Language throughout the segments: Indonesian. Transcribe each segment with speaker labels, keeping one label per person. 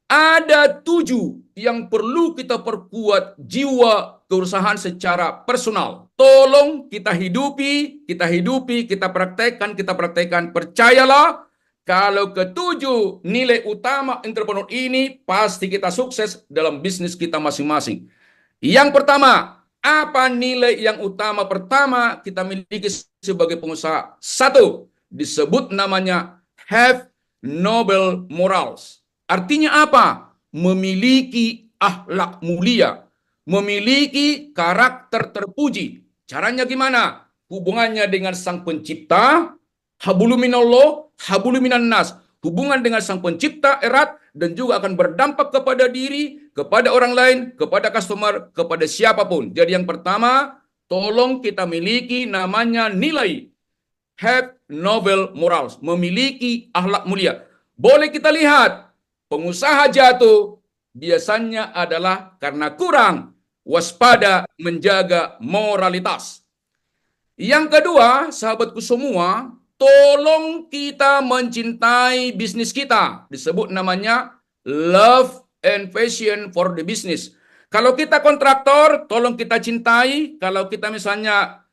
Speaker 1: Ada 7 yang perlu kita perkuat jiwa keusahaan secara personal. Tolong kita hidupi, kita praktekkan. Percayalah, kalau ketujuh nilai utama entrepreneur ini, pasti kita sukses dalam bisnis kita masing-masing. Yang pertama, apa nilai yang utama pertama kita miliki sebagai pengusaha? Satu, disebut namanya have noble morals. Artinya apa? Memiliki akhlak mulia, memiliki karakter terpuji. Caranya gimana? Hubungannya dengan Sang Pencipta, hablu minallah, hablu minan nas. Hubungan dengan Sang Pencipta erat dan juga akan berdampak kepada diri, kepada orang lain, kepada customer, kepada siapapun. Jadi yang pertama, tolong kita miliki namanya nilai have noble morals, memiliki akhlak mulia. Boleh kita lihat, pengusaha jatuh biasanya adalah karena kurang waspada menjaga moralitas. Yang kedua, sahabatku semua, tolong kita mencintai bisnis kita. Disebut namanya love and passion for the business. Kalau kita kontraktor, tolong kita cintai. Kalau kita misalnya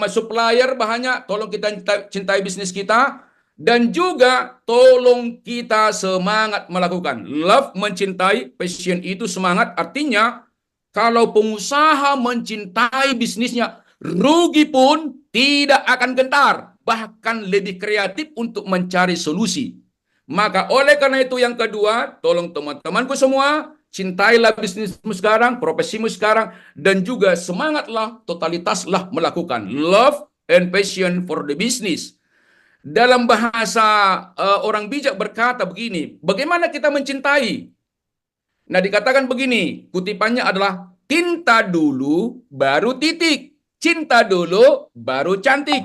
Speaker 1: supplier bahannya, tolong kita cintai bisnis kita. Dan juga tolong kita semangat melakukan. Love, mencintai, passion itu semangat. Artinya kalau pengusaha mencintai bisnisnya, rugi pun tidak akan gentar, bahkan lebih kreatif untuk mencari solusi. Maka oleh karena itu yang kedua, tolong teman-temanku semua, cintailah bisnismu sekarang, profesimu sekarang, dan juga semangatlah, totalitaslah melakukan. Love and passion for the business. Dalam bahasa orang bijak berkata begini, bagaimana kita mencintai? Nah, dikatakan begini, kutipannya adalah cinta dulu baru titik. Cinta dulu baru cantik.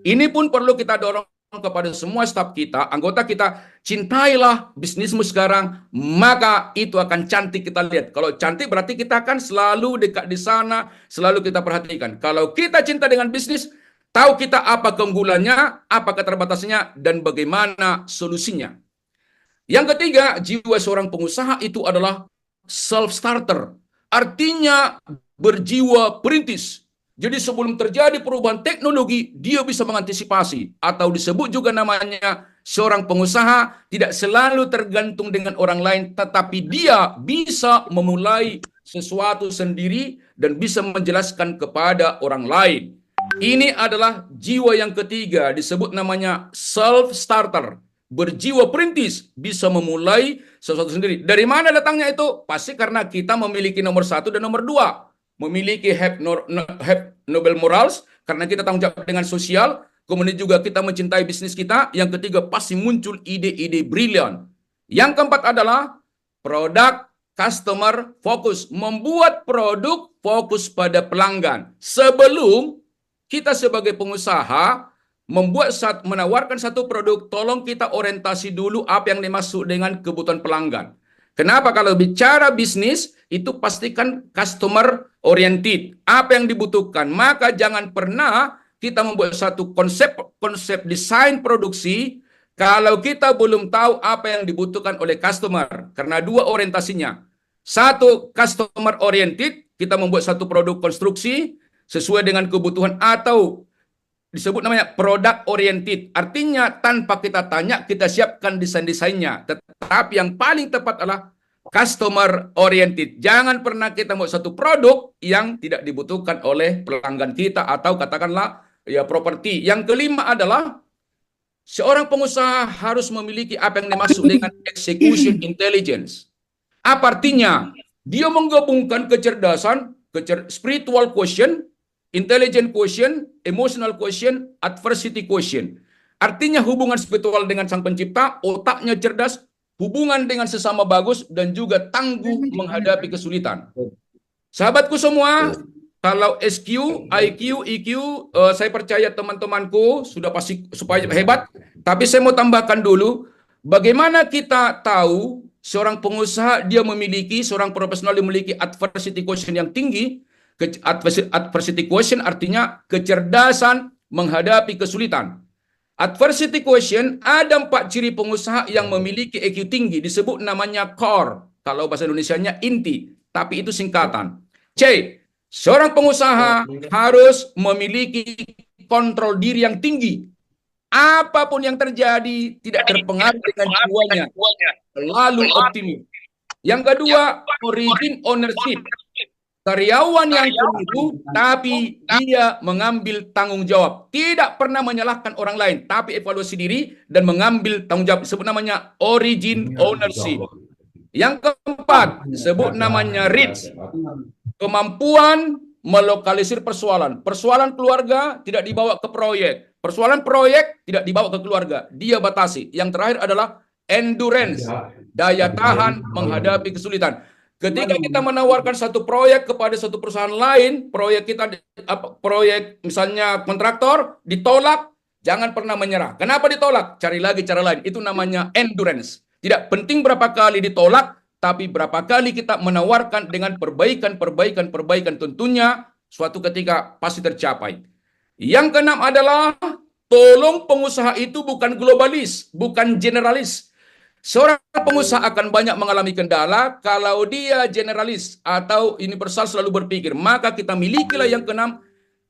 Speaker 1: Ini pun perlu kita dorong kepada semua staf kita, anggota kita, cintailah bisnismu sekarang, maka itu akan cantik kita lihat. Kalau cantik berarti kita akan selalu dekat di sana, selalu kita perhatikan. Kalau kita cinta dengan bisnis, tahu kita apa keunggulannya, apa keterbatasannya, dan bagaimana solusinya. Yang ketiga, jiwa seorang pengusaha itu adalah self-starter. Artinya berjiwa perintis. Jadi sebelum terjadi perubahan teknologi, dia bisa mengantisipasi. Atau disebut juga namanya seorang pengusaha tidak selalu tergantung dengan orang lain, tetapi dia bisa memulai sesuatu sendiri dan bisa menjelaskan kepada orang lain. Ini adalah jiwa yang ketiga, disebut namanya self-starter. Berjiwa perintis, bisa memulai sesuatu sendiri. Dari mana datangnya itu? Pasti karena kita memiliki nomor 1 dan nomor 2. Memiliki have noble morals, karena kita tanggung jawab dengan sosial. Kemudian juga kita mencintai bisnis kita. Yang ketiga, pasti muncul ide-ide brilian. Yang keempat adalah produk customer fokus. Membuat produk fokus pada pelanggan. Sebelum kita sebagai pengusaha menawarkan satu produk, tolong kita orientasi dulu apa yang dimaksud dengan kebutuhan pelanggan. Kenapa? Kalau bicara bisnis, itu pastikan customer oriented. Apa yang dibutuhkan. Maka jangan pernah kita membuat satu konsep desain produksi kalau kita belum tahu apa yang dibutuhkan oleh customer. Karena dua orientasinya. Satu, customer oriented. Kita membuat satu produk konstruksi sesuai dengan kebutuhan, atau disebut namanya product oriented. Artinya tanpa kita tanya, kita siapkan desain-desainnya. Tetapi yang paling tepat adalah customer oriented. Jangan pernah kita membuat satu produk yang tidak dibutuhkan oleh pelanggan kita atau katakanlah ya properti. Yang kelima adalah seorang pengusaha harus memiliki apa yang dimaksud dengan execution intelligence. Apa artinya? Dia menggabungkan kecerdasan, spiritual quotient, intelligent quotient, emotional quotient, adversity quotient. Artinya hubungan spiritual dengan Sang Pencipta, otaknya cerdas, hubungan dengan sesama bagus, dan juga tangguh menghadapi kesulitan. Sahabatku semua, kalau SQ, IQ, EQ, saya percaya teman-temanku sudah pasti supaya hebat. Tapi saya mau tambahkan dulu, bagaimana kita tahu seorang pengusaha dia memiliki, seorang profesional memiliki adversity quotient yang tinggi. Adversity quotient artinya kecerdasan menghadapi kesulitan. Adversity quotient, ada 4 ciri pengusaha yang memiliki EQ tinggi, disebut namanya CORE. Kalau bahasa Indonesianya inti, tapi itu singkatan. C. Seorang pengusaha harus memiliki kontrol diri yang tinggi. Apapun yang terjadi tidak terpengaruh dengan jiwanya, selalu optimis. Yang kedua, origin ownership. Karyawan yang keliru, tapi dia mengambil tanggung jawab. Tidak pernah menyalahkan orang lain, tapi evaluasi diri dan mengambil tanggung jawab. Disebut namanya origin ownership. Yang keempat, disebut namanya REACH. Kemampuan melokalisir persoalan. Persoalan keluarga tidak dibawa ke proyek. Persoalan proyek tidak dibawa ke keluarga. Dia batasi. Yang terakhir adalah endurance. Daya tahan menghadapi kesulitan. Ketika kita menawarkan satu proyek kepada satu perusahaan lain, proyek kita, proyek misalnya kontraktor, ditolak, jangan pernah menyerah. Kenapa ditolak? Cari lagi cara lain. Itu namanya endurance. Tidak penting berapa kali ditolak, tapi berapa kali kita menawarkan dengan perbaikan, tentunya suatu ketika pasti tercapai. Yang keenam adalah, tolong pengusaha itu bukan globalis, bukan generalis. Seorang pengusaha akan banyak mengalami kendala kalau dia generalis atau universal selalu berpikir. Maka kita milikilah yang keenam,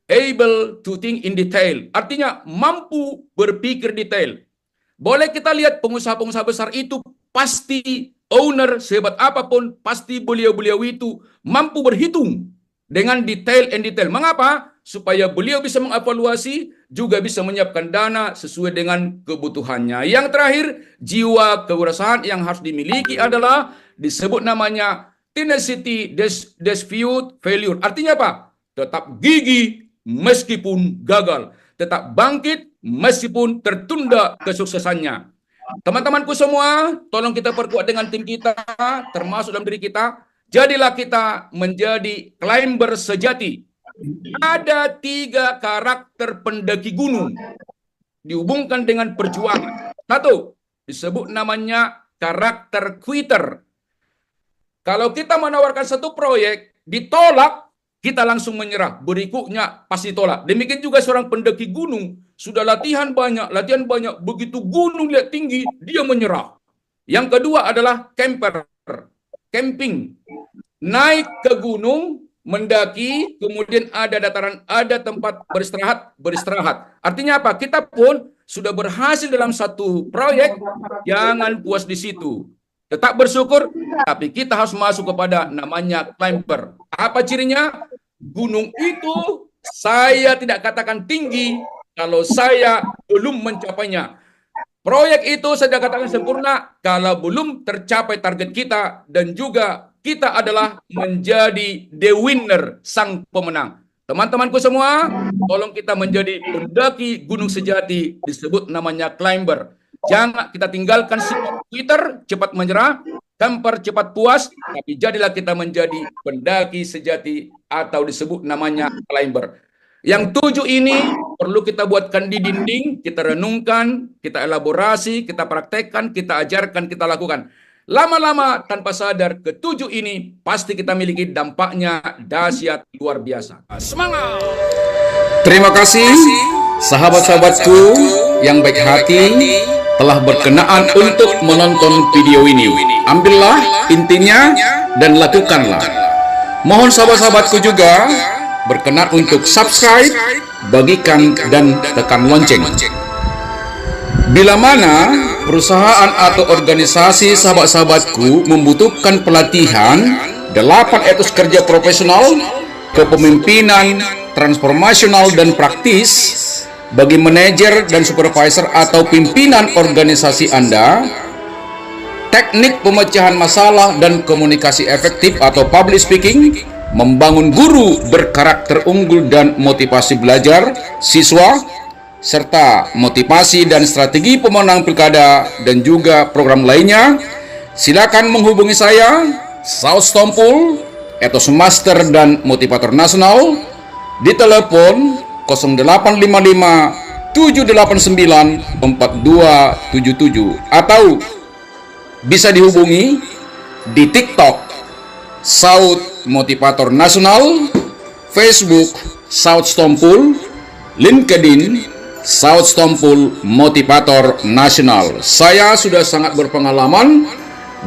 Speaker 1: able to think in detail. Artinya mampu berpikir detail. Boleh kita lihat pengusaha-pengusaha besar itu pasti owner sehebat apapun, pasti beliau-beliau itu mampu berhitung dengan detail and detail. Mengapa? Supaya beliau bisa mengevaluasi, juga bisa menyiapkan dana sesuai dengan kebutuhannya. Yang terakhir, jiwa kewirausahaan yang harus dimiliki adalah disebut namanya tenacity despite failure. Artinya apa? Tetap gigih meskipun gagal. Tetap bangkit meskipun tertunda kesuksesannya. Teman-temanku semua, tolong kita perkuat dengan tim kita, termasuk dalam diri kita. Jadilah kita menjadi climber sejati. Ada 3 karakter pendaki gunung dihubungkan dengan perjuangan. 1, disebut namanya karakter quitter. Kalau kita menawarkan satu proyek, ditolak, kita langsung menyerah. Berikutnya pasti tolak. Demikian juga seorang pendaki gunung, sudah latihan banyak, begitu gunung lihat tinggi, dia menyerah. Yang kedua adalah camper, camping. Naik ke gunung, mendaki, kemudian ada dataran, ada tempat beristirahat. Artinya apa? Kita pun sudah berhasil dalam satu proyek, jangan puas di situ. Tetap bersyukur, tapi kita harus masuk kepada namanya climber. Apa cirinya? Gunung itu saya tidak katakan tinggi kalau saya belum mencapainya. Proyek itu saya katakan sempurna kalau belum tercapai target kita, dan juga kita adalah menjadi the winner, sang pemenang. Teman-temanku semua, tolong kita menjadi pendaki gunung sejati, disebut namanya climber. Jangan kita tinggalkan sikap Twitter, cepat menyerah, camper cepat puas, tapi jadilah kita menjadi pendaki sejati atau disebut namanya climber. Yang 7 ini perlu kita buatkan di dinding, kita renungkan, kita elaborasi, kita praktekkan, kita ajarkan, kita lakukan. Lama-lama tanpa sadar, ke-7 ini pasti kita miliki dampaknya dahsyat luar biasa. Semangat!
Speaker 2: Terima kasih sahabat-sahabatku yang baik hati telah berkenaan untuk menonton video ini. Ambillah intinya dan lakukanlah. Mohon sahabat-sahabatku juga berkenan untuk subscribe, bagikan, dan tekan lonceng. Bila mana perusahaan atau organisasi sahabat-sahabatku membutuhkan pelatihan 8 etos kerja profesional, kepemimpinan, transformasional, dan praktis bagi manajer dan supervisor atau pimpinan organisasi Anda, teknik pemecahan masalah dan komunikasi efektif atau public speaking, membangun guru berkarakter unggul dan motivasi belajar siswa, serta motivasi dan strategi pemenang pilkada dan juga program lainnya, silakan menghubungi saya, Saud Stompul, etos master dan motivator nasional, di telepon 0855 789 4277 atau bisa dihubungi di TikTok Saud Motivator Nasional, Facebook Saud Stompul, LinkedIn Saud Stompul Motivator Nasional. Saya sudah sangat berpengalaman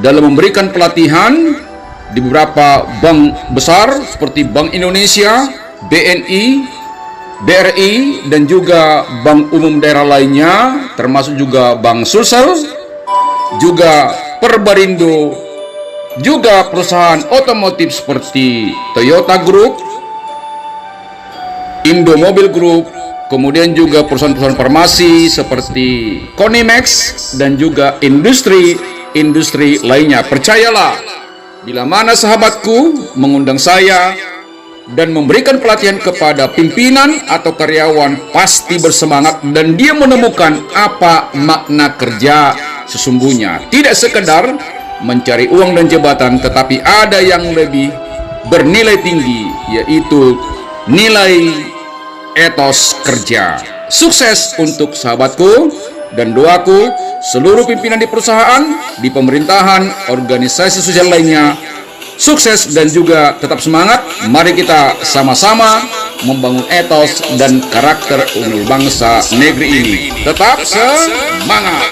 Speaker 2: dalam memberikan pelatihan di beberapa bank besar seperti Bank Indonesia, BNI, BRI, dan juga bank umum daerah lainnya, termasuk juga Bank Sulsel, juga Perbarindo, juga perusahaan otomotif seperti Toyota Group, Indomobil Group, kemudian juga perusahaan-perusahaan farmasi seperti Konimex, dan juga industri lainnya. Percayalah, bila mana sahabatku mengundang saya dan memberikan pelatihan kepada pimpinan atau karyawan, pasti bersemangat dan dia menemukan apa makna kerja sesungguhnya. Tidak sekedar mencari uang dan jabatan, tetapi ada yang lebih bernilai tinggi, yaitu nilai etos kerja. Sukses untuk sahabatku, dan doaku seluruh pimpinan di perusahaan, di pemerintahan, organisasi sosial lainnya sukses dan juga tetap semangat. Mari kita sama-sama membangun etos dan karakter unggul bangsa negeri ini. Tetap semangat.